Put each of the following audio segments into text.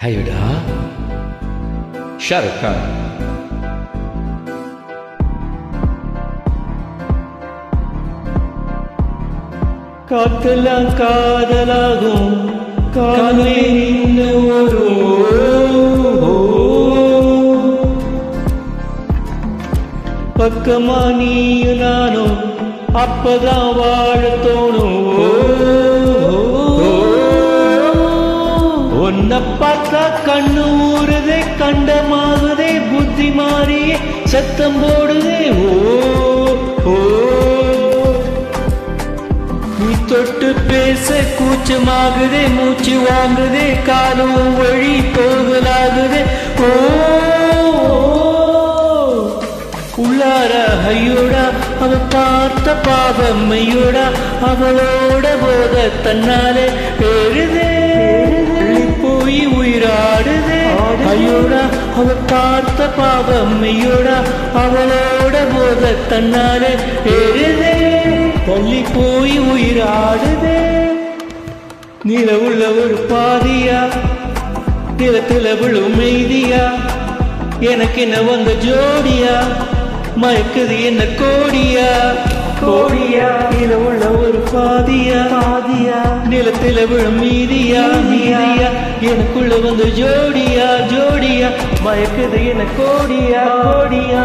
Hayuda Shahrukh Khan காத்தெல்லாம் காதலாகும் காதலே நின்று பக்கமா நீயும் நானும் அப்பதான் வாழ தோணும் உன்னை பார்த்தா கண்ணு ஊறுதே கண்டமாகுதே புத்தி மாறியே சத்தம் போடுதே நீ தொட்டு பேச கூச்சமாகுதே மூச்சு வாங்குதே காலும் வழி போகலாகுதே உள்ளார ஐயோடா அவ பார்த்த பாவம் ஐயோடா அவளோட போத தன்னாலே எழுதே போய் உயிராடுதே ஐயோடா அவ பார்த்த பாவம் ஐயோடா அவளோட போத தன்னாலே எழுதே தள்ளி போய் உயிராடுதே நில உள்ள ஒரு பாதியா நிலத்துல விழும் மெய்தியா எனக்கு என்ன வந்த ஜோடியா மயக்குது என்ன கோடியா கோடியா நில உள்ள ஒரு பாதியா பாதியா நிலத்துல விழும் மீதியா மீதியா எனக்குள்ள வந்து ஜோடியா ஜோடியா மயக்குது என்ன கோடியா கோடியா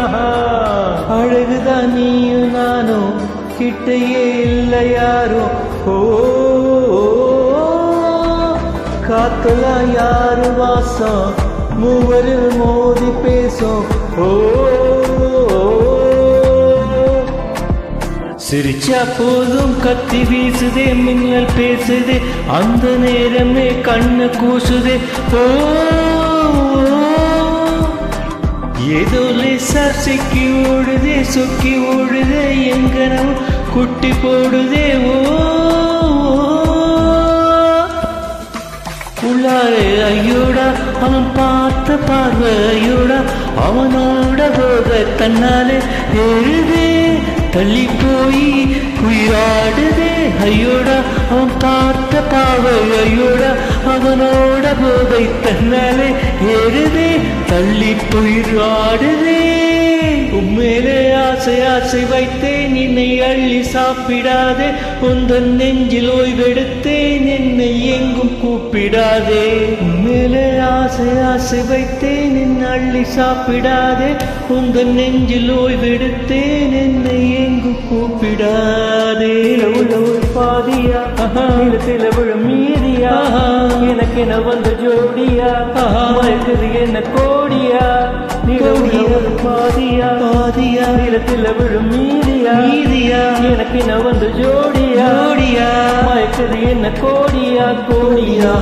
அழகுதான் நீயும் நானும் கிட்டையே இல்லை யாரும் காத்தலா யாரு வாசம் மூவரில் மோதி பேசும் சிரிச்சா போதும் கத்தி வீசுதே மின்னல் பேசுதே அந்த நேரமே கண்ணு கூசுதே ஏதோ லேசா சிக்கி ஓடுதே சொக்கி ஓடுதே எங்கனவும் குட்டி போடுதே உள்ளாரே ஐயோடா அவன் பார்த்த பார்வை ஐயோடா அவனோட போத தன்னாலே எழுதே தள்ளி போய் உயிராடுதே ஐயோடா அவன் பார்த்த பார்வை ஐயோடா அவனோட போதை தன்னாலே எழுதே தள்ளி போயிராடுதே உண்மையிலே ஆசை ஆசை வைத்தேன் என்னை அள்ளி சாப்பிடாதே உந்தன் நெஞ்சில் ஓய்வெடுத்தேன் என்னை எங்கும் கூப்பிடாதே உண்மையிலே ஆசை ஆசை வைத்தேன் என்னை அள்ளி சாப்பிடாதே உந்தன் நெஞ்சில் ஓய்வெடுத்தேன் என்னை எங்கும் கூப்பிடாதே உள்ள ஒரு பாதியா நிலத்தில விழும் மீதியா எனக்கு என்ன வந்த ஜோடியா மயக்குது என்ன கோடியா ஒரு பாதியா பாதியா நிலத்தில் விழும் மீதியா மீதியா எனக்கு என்ன வந்து ஜோடியா ஜோடியா மயக்குது என்ன கோடியா கோடியா